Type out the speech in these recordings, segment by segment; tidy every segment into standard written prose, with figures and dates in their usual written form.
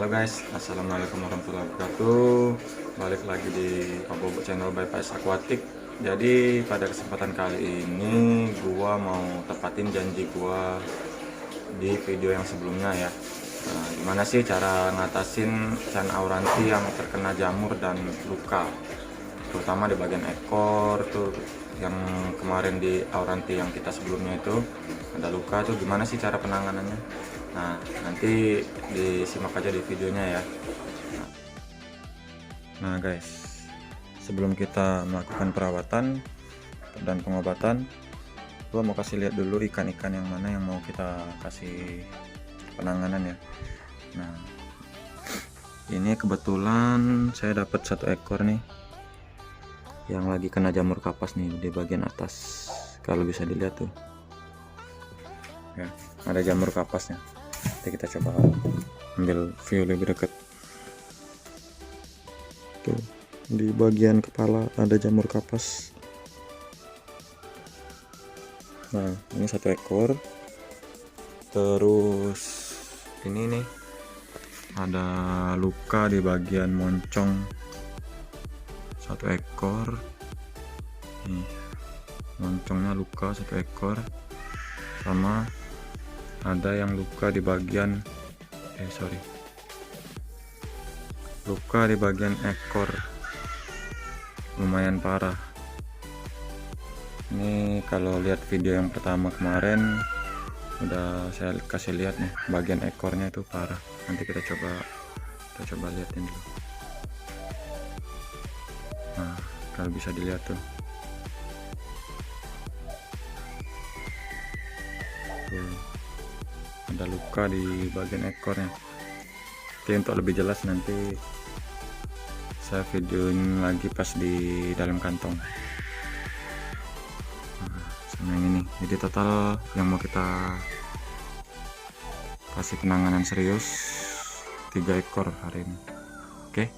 Halo guys, assalamualaikum warahmatullahi wabarakatuh. Balik lagi di Obo Channel by Pais Aquatic. Jadi pada kesempatan kali ini gua mau tepatin janji gua di video yang sebelumnya ya. Gimana sih cara ngatasin ikan auranti yang terkena jamur dan luka, terutama di bagian ekor tuh. Yang kemarin di auranti yang kita sebelumnya itu ada luka tuh, gimana sih cara penanganannya? Nah, nanti disimak aja di videonya ya. Nah guys, sebelum kita melakukan perawatan dan pengobatan, gua mau kasih lihat dulu ikan-ikan yang mana yang mau kita kasih penanganan ya. Nah, ini kebetulan saya dapat satu ekor nih yang lagi kena jamur kapas nih di bagian atas. Kalau bisa dilihat tuh ya, ada jamur kapasnya. Nanti kita coba ambil view lebih dekat. Tuh, di bagian kepala ada jamur kapas. Nah, ini satu ekor. Terus ini nih ada luka di bagian moncong, satu ekor. Nih, moncongnya luka satu ekor, sama ada yang luka di bagian luka di bagian ekor, lumayan parah. Ini kalau lihat video yang pertama kemarin udah saya kasih lihat nih, bagian ekornya itu parah. Nanti kita coba liatin dulu. Nah, kalau bisa dilihat tuh, ada luka di bagian ekornya. Oke, untuk lebih jelas nanti saya videoin lagi pas di dalam kantong. Nah, sama yang ini. Jadi total yang mau kita kasih penanganan serius 3 ekor hari ini. Oke.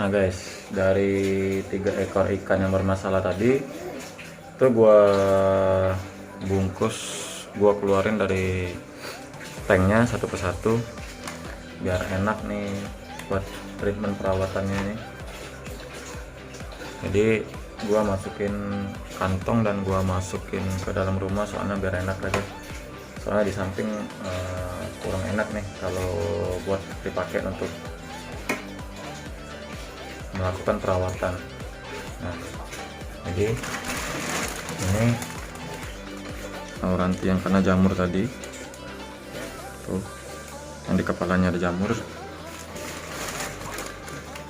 Nah guys, dari 3 ekor ikan yang bermasalah tadi itu gua bungkus, gua keluarin dari tanknya satu persatu biar enak nih buat treatment perawatannya nih. Jadi gua masukin kantong dan gua masukin ke dalam rumah soalnya biar enak aja. Soalnya di samping kurang enak nih kalau buat dipakai untuk melakukan perawatan. Nah, jadi ini auranti yang kena jamur tadi tuh, yang di kepalanya ada jamur.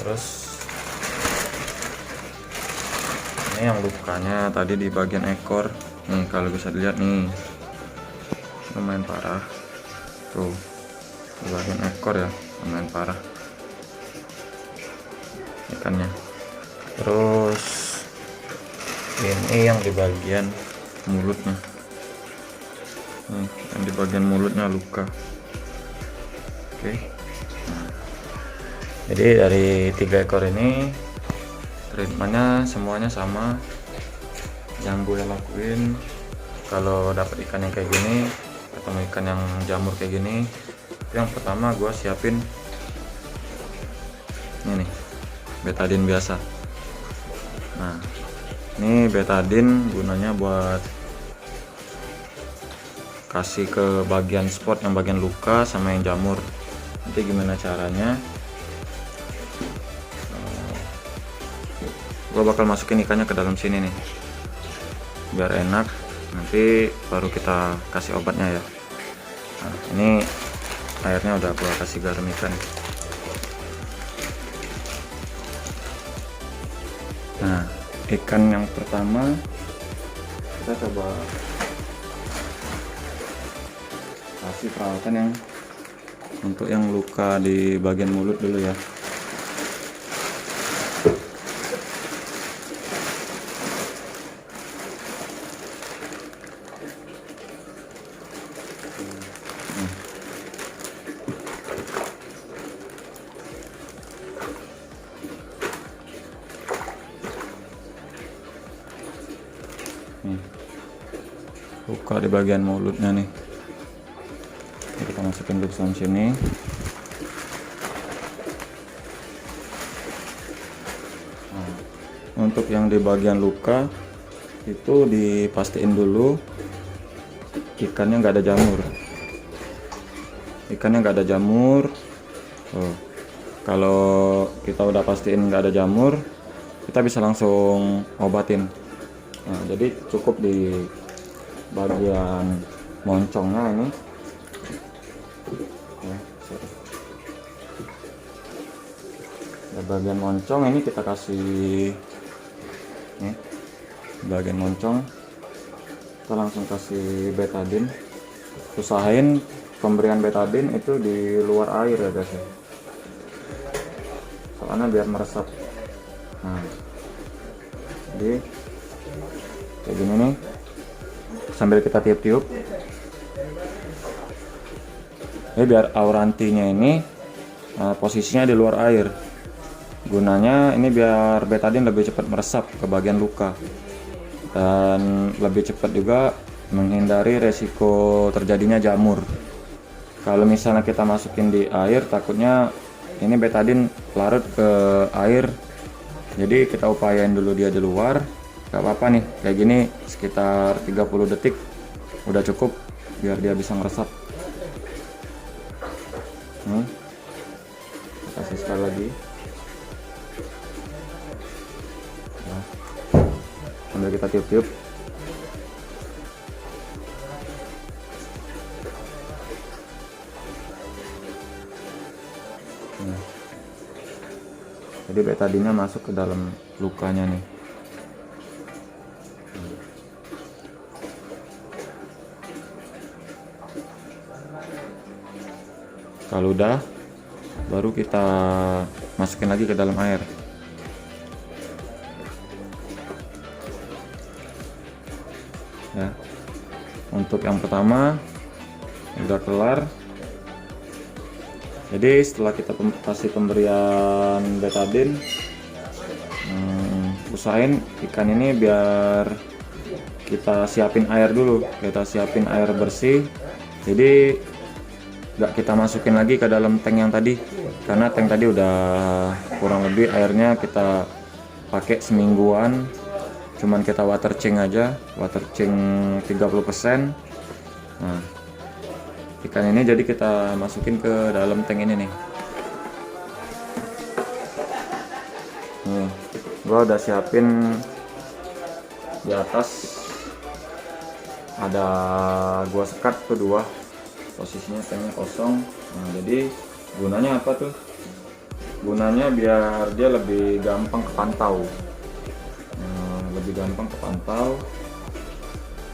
Terus ini yang lukanya tadi di bagian ekor nih, kalau bisa dilihat nih lumayan parah tuh, di bagian ekor ya lumayan parah ikannya. Terus ini yang di bagian mulutnya nih, yang di bagian mulutnya luka. Oke. Nah, jadi dari 3 ekor ini treatmentnya semuanya sama. Yang gue lakuin kalau dapat ikan yang kayak gini, ketemu ikan yang jamur kayak gini, yang pertama gue siapin ini nih, betadine biasa. Nah, ini betadine gunanya buat kasih ke bagian spot yang bagian luka sama yang jamur. Nanti gimana caranya, gua bakal masukin ikannya ke dalam sini nih biar enak, nanti baru kita kasih obatnya ya. Nah, ini airnya udah gua kasih garam ikan. Nah, ikan yang pertama kita coba kasih perawatan yang untuk yang luka di bagian mulut dulu ya. Nih, luka di bagian mulutnya nih. masukin ke dalam sini. Nah, untuk yang di bagian luka itu dipastiin dulu ikannya nggak ada jamur. Kalau kita udah pastiin nggak ada jamur, kita bisa langsung obatin. Nah, jadi cukup di bagian moncongnya ini. Di bagian moncong ini kita kasih nih, bagian moncong kita langsung kasih betadine. Usahain pemberian betadine itu di luar air ya guys ya, soalnya biar meresap. Nah, jadi kayak gini nih, sambil kita tiup-tiup ini biar aurantinya ini posisinya di luar air. Gunanya ini biar betadine lebih cepat meresap ke bagian luka dan lebih cepat juga menghindari resiko terjadinya jamur. Kalau misalnya kita masukin di air, takutnya ini betadine larut ke air. Jadi kita upayain dulu dia di luar. Gak apa-apa nih, kayak gini sekitar 30 detik udah cukup biar dia bisa meresap. Kasih sekali lagi. Nah, sambil kita tiup-tiup. Nah, jadi betadine masuk ke dalam lukanya nih. Kalau udah, baru kita masukin lagi ke dalam air. Ya, untuk yang pertama udah kelar. Jadi setelah kita kasih pemberian betadine, usahain ikan ini biar kita siapin air dulu. Kita siapin air bersih. Jadi nggak kita masukin lagi ke dalam tank yang tadi, karena tank tadi udah kurang lebih airnya kita pakai semingguan. Cuman kita water change aja, water change 30%. Nah, ikan ini jadi kita masukin ke dalam tank ini nih. Nih, gua udah siapin di atas, ada gua sekat tuh dua, posisinya tanknya kosong. Nah, jadi gunanya apa tuh? Gunanya biar dia lebih gampang kepantau. Lebih gampang kepantau.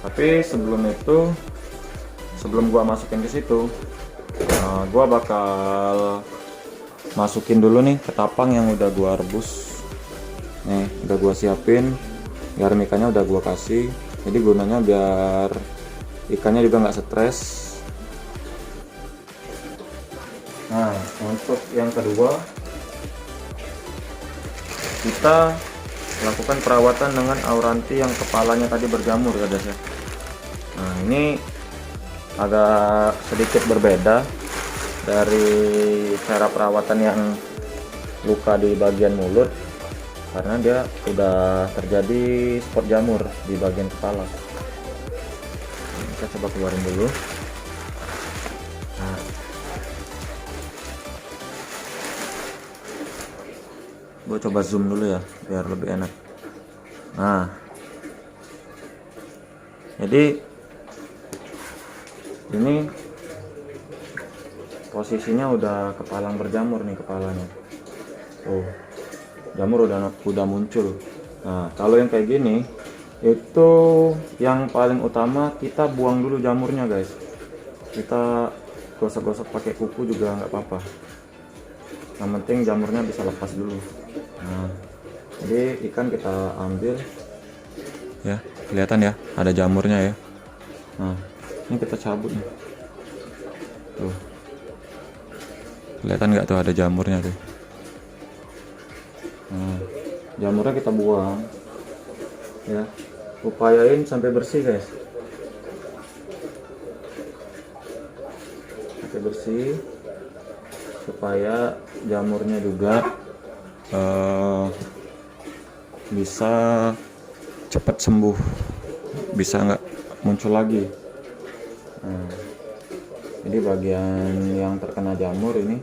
Tapi sebelum itu, sebelum gua masukin ke situ, gua bakal masukin dulu nih ketapang yang udah gua rebus. Nih, udah gua siapin, garam ikannya udah gua kasih. Jadi gunanya biar ikannya juga nggak stres. Nah, untuk yang kedua, kita lakukan perawatan dengan auranti yang kepalanya tadi berjamur ya guys ya. Nah, ini agak sedikit berbeda dari cara perawatan yang luka di bagian mulut, karena dia sudah terjadi spot jamur di bagian kepala. Kita coba keluarin dulu. Nah, gue coba zoom dulu ya biar lebih enak. Nah, jadi ini posisinya udah kepalang berjamur nih kepalanya. Oh, jamur udah muncul. Nah, kalau yang kayak gini itu yang paling utama kita buang dulu jamurnya guys. Kita gosok-gosok pakai kuku juga nggak apa-apa. Yang penting jamurnya bisa lepas dulu. Nah, jadi ikan kita ambil ya, kelihatan ya ada jamurnya ya. Nah, ini kita cabut nih. Tuh, kelihatan nggak tuh ada jamurnya tuh. Nah, jamurnya kita buang ya, upayain sampai bersih guys. Oke, bersih-bersih supaya jamurnya juga bisa cepat sembuh, bisa nggak muncul lagi. Nah, jadi bagian yang terkena jamur ini,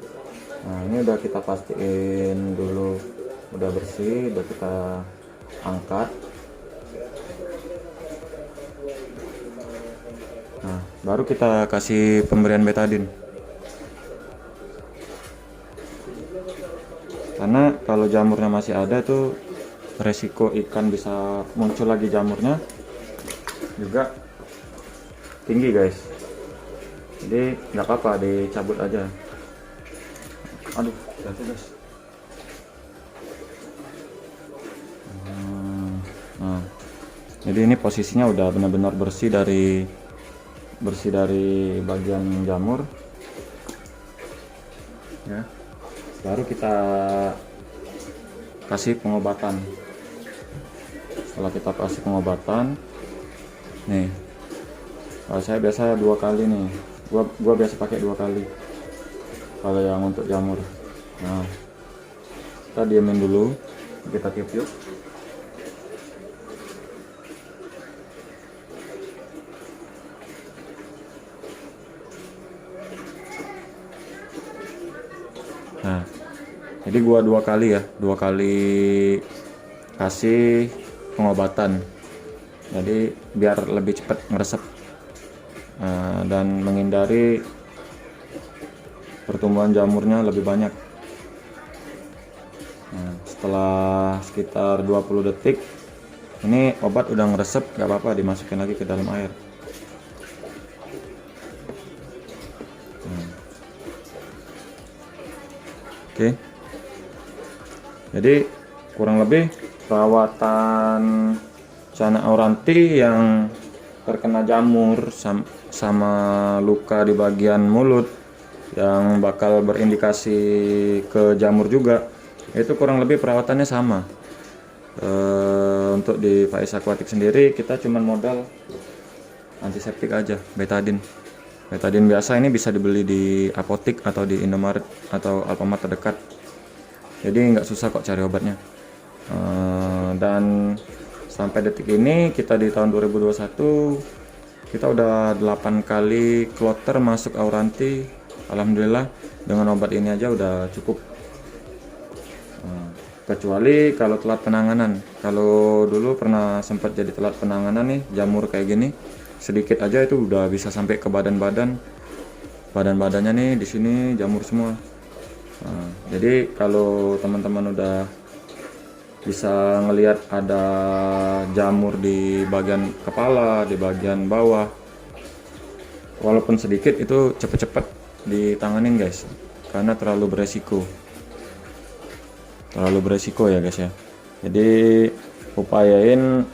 nah ini udah kita pastiin dulu udah bersih, udah kita angkat. Nah, baru kita kasih pemberian betadin. Karena kalau jamurnya masih ada tuh resiko ikan bisa muncul lagi jamurnya juga tinggi guys. Jadi nggak apa-apa dicabut aja. Aduh, jatuh guys. Nah, jadi ini posisinya udah benar-benar bersih dari bagian jamur ya. Baru kita kasih pengobatan. Setelah kita kasih pengobatan nih, kalau saya biasa 2 kali nih, gua biasa pakai 2 kali kalau yang untuk jamur. Nah, kita diamin dulu, kita tiup yuk. Nah, jadi gua 2 kali ya, 2 kali kasih pengobatan. Jadi biar lebih cepat ngeresep dan menghindari pertumbuhan jamurnya lebih banyak. Nah, setelah sekitar 20 detik ini obat udah ngeresep, gak apa-apa dimasukin lagi ke dalam air. Oke. Jadi kurang lebih perawatan Channa auranti yang terkena jamur sama luka di bagian mulut yang bakal berindikasi ke jamur juga, itu kurang lebih perawatannya sama. Untuk di Faiz Aquatic sendiri kita cuman modal antiseptik aja, betadin biasa. Ini bisa dibeli di apotik atau di Indomaret atau Alfamart terdekat, jadi nggak susah kok cari obatnya. Dan sampai detik ini kita di tahun 2021 kita udah 8 kali kloter masuk auranti. Alhamdulillah dengan obat ini aja udah cukup. Kecuali kalau telat penanganan. Kalau dulu pernah sempat jadi telat penanganan nih, jamur kayak gini sedikit aja itu udah bisa sampai ke badannya nih, di sini jamur semua. Jadi kalau teman-teman udah bisa ngelihat ada jamur di bagian kepala, di bagian bawah, walaupun sedikit, itu cepet-cepet ditanganin guys, karena terlalu beresiko ya guys ya. Jadi upayain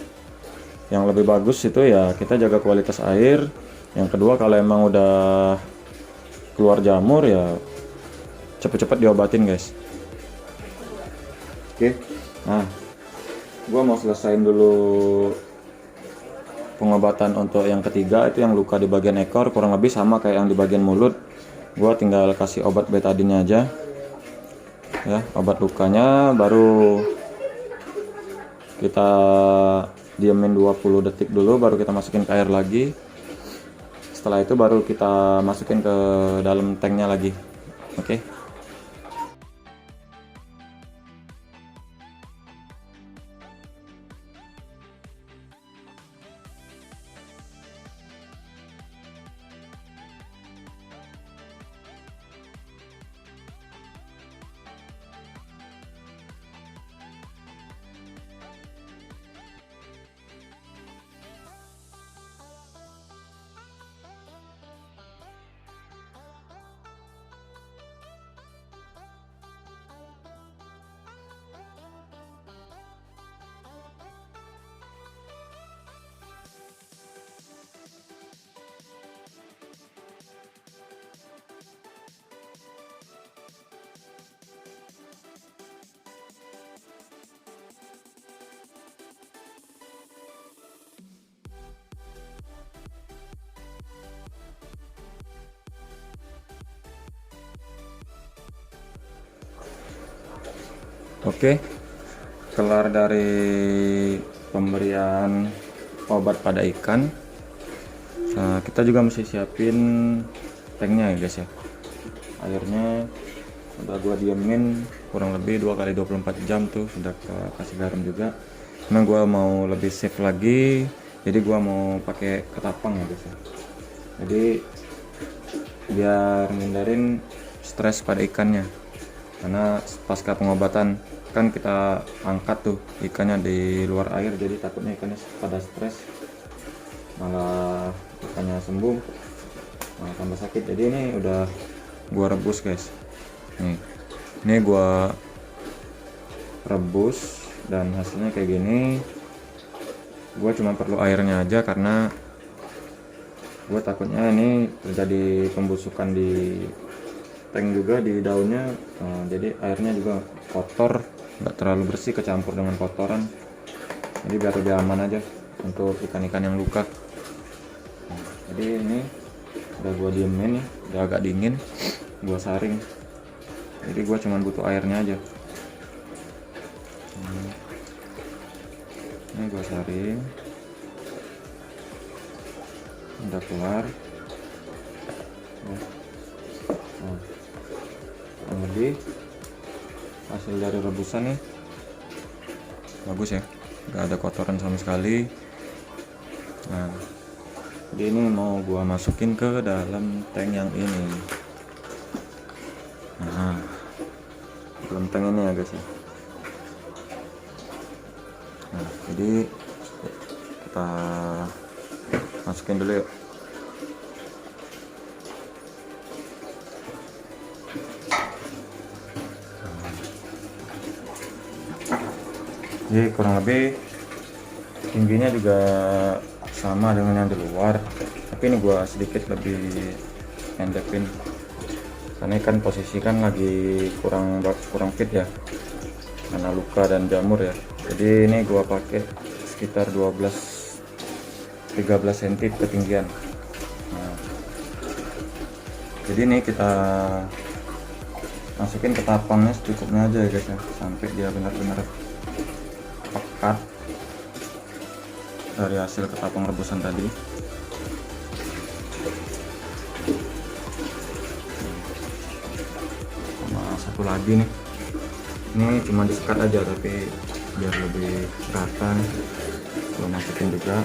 yang lebih bagus itu ya kita jaga kualitas air. Yang kedua, kalau emang udah keluar jamur ya cepet-cepet diobatin guys. Oke. Nah, gua mau selesaiin dulu pengobatan untuk yang ketiga, itu yang luka di bagian ekor, kurang lebih sama kayak yang di bagian mulut. Gua tinggal kasih obat betadinnya aja ya, obat lukanya. Baru kita diamin 20 detik dulu, baru kita masukin ke air lagi. Setelah itu baru kita masukin ke dalam tanknya lagi. Oke. Oke, kelar dari pemberian obat pada ikan. Nah, kita juga mesti siapin tanknya ya guys ya. Airnya udah gua diemin kurang lebih 2 kali 24 jam tuh, sudah kasih garam juga. Karena gua mau lebih safe lagi, jadi gua mau pakai ketapang ya guys ya. Jadi biar ngindarin stres pada ikannya, karena pasca pengobatan kan kita angkat tuh ikannya di luar air, jadi takutnya ikannya pada stres malah ikannya sembuh malah tambah sakit. Jadi ini udah gua rebus guys, ini gua rebus dan hasilnya kayak gini. Gua cuma perlu airnya aja karena gue takutnya ini terjadi pembusukan di tank juga, di daunnya. Jadi airnya juga kotor, nggak terlalu bersih, kecampur dengan kotoran, jadi biar lebih aman aja untuk ikan-ikan yang luka. Jadi ini udah gue diemin nih, udah agak dingin, gue saring. Jadi gue cuma butuh airnya aja. Ini gue saring, udah keluar. Lebih hasil dari rebusan nih bagus ya, nggak ada kotoran sama sekali. Nah, jadi ini mau gua masukin ke dalam tank yang ini. Nah, dalam tank ini ya guys ya. Nah, jadi kita masukin dulu yuk. Jadi kurang lebih tingginya juga sama dengan yang di luar, tapi ini gua sedikit lebih endekin karena kan posisi kan lagi kurang fit ya, karena luka dan jamur ya. Jadi ini gua pakai sekitar 12-13 cm ketinggian. Nah, jadi ini kita masukin ke tapangnya secukupnya aja ya guys ya, sampai dia benar-benar pekat dari hasil ketapang rebusan tadi. Sama satu lagi nih, ini cuma disekat aja tapi biar lebih rata nih, gue masukin juga.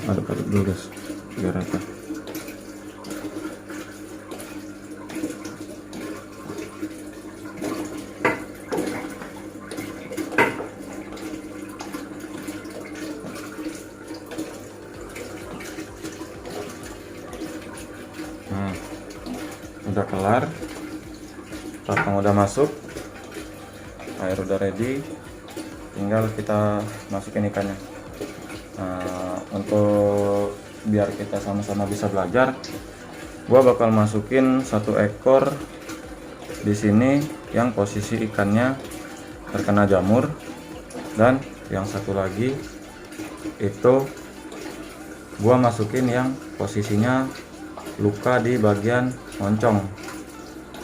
Aduk-aduk dulu guys biar rata. Nah, udah kelar, tapang udah masuk, air udah ready, tinggal kita masukin ikannya. Nah, untuk biar kita sama-sama bisa belajar, gua bakal masukin 1 ekor di sini yang posisi ikannya terkena jamur, dan yang satu lagi itu gua masukin yang posisinya luka di bagian moncong.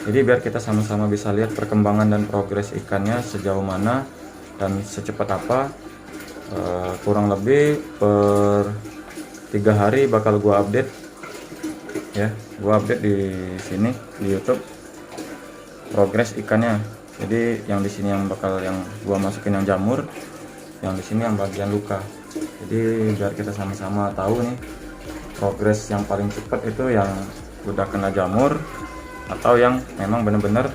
Jadi biar kita sama-sama bisa lihat perkembangan dan progres ikannya sejauh mana dan secepat apa. Kurang lebih per 3 hari bakal gua update ya, gua update di sini di YouTube progres ikannya. Jadi yang di sini yang gua masukin yang jamur, yang di sini yang bagian luka. Jadi biar kita sama-sama tahu nih progres yang paling cepat itu yang udah kena jamur atau yang memang benar-benar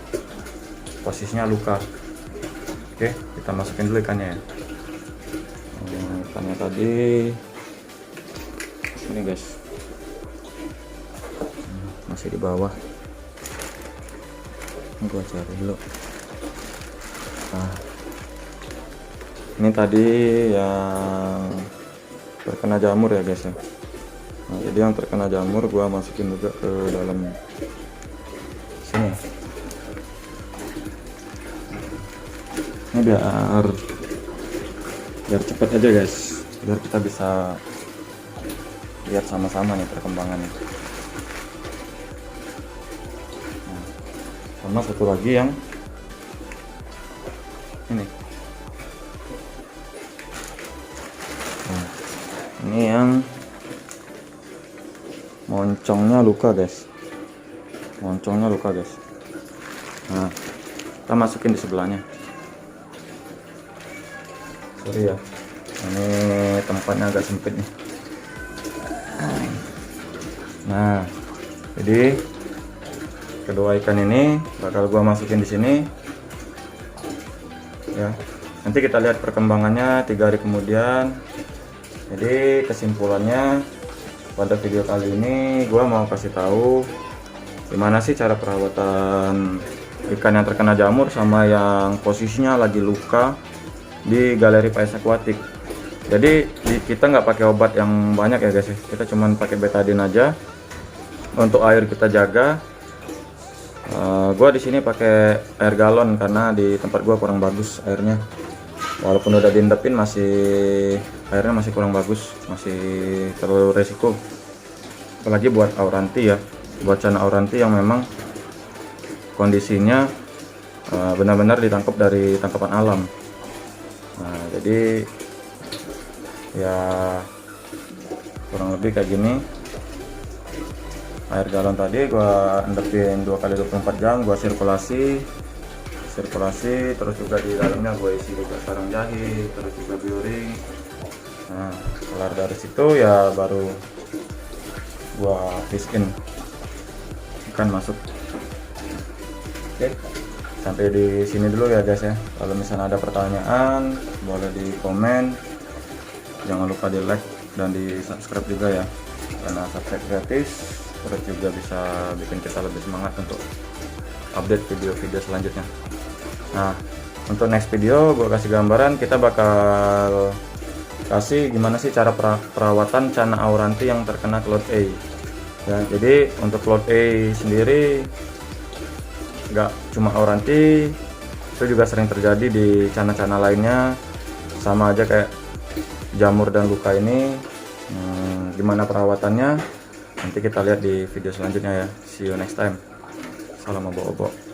posisinya luka. Oke, kita masukin dulu ikannya ya. Ikannya tadi ini guys, masih di bawah. Ini gua cari dulu. Nah, ini tadi yang terkena jamur ya guys ya. Nah, jadi yang terkena jamur gua masukin juga ke dalam sini. Ini biar cepet aja guys, biar kita bisa lihat sama-sama nih perkembangannya. Nah, sama satu lagi yang ini. Nah, ini yang moncongnya luka guys. Nah, kita masukin di sebelahnya. Sorry ya, ini tempatnya agak sempit nih. Nah, jadi kedua ikan ini bakal gua masukin di sini ya. Nanti kita lihat perkembangannya 3 hari kemudian. Jadi kesimpulannya pada video kali ini gua mau kasih tahu gimana sih cara perawatan ikan yang terkena jamur sama yang posisinya lagi luka di Galeri Pais Aquatic. Jadi kita nggak pakai obat yang banyak ya guys, kita cuman pakai betadine aja. Untuk air kita jaga, gua di sini pakai air galon karena di tempat gua kurang bagus airnya. Walaupun udah diendapin airnya masih kurang bagus, masih terlalu resiko. Apalagi buat auranti ya, buat cana auranti yang memang kondisinya benar-benar ditangkap dari tangkapan alam. Nah, jadi ya kurang lebih kayak gini. Air galon tadi gua endapin 2 kali 24 jam, gua sirkulasi, terus juga di dalamnya gua isi juga sarang jahe, terus juga bioring. Nah, kelar dari situ ya baru gua fish in, ikan masuk. Oke, sampai di sini dulu ya guys ya. Kalau misalnya ada pertanyaan boleh di komen, jangan lupa di like dan di subscribe juga ya, karena subscribe gratis, terus juga bisa bikin kita lebih semangat untuk update video-video selanjutnya. Nah, untuk next video gue kasih gambaran, kita bakal kasih gimana sih cara perawatan cana auranti yang terkena Cloud A ya. Jadi untuk Cloud A sendiri nggak cuma auranti, itu juga sering terjadi di cana-cana lainnya, sama aja kayak jamur dan luka ini. Gimana perawatannya nanti kita lihat di video selanjutnya ya. See you next time. Salam obo-obo.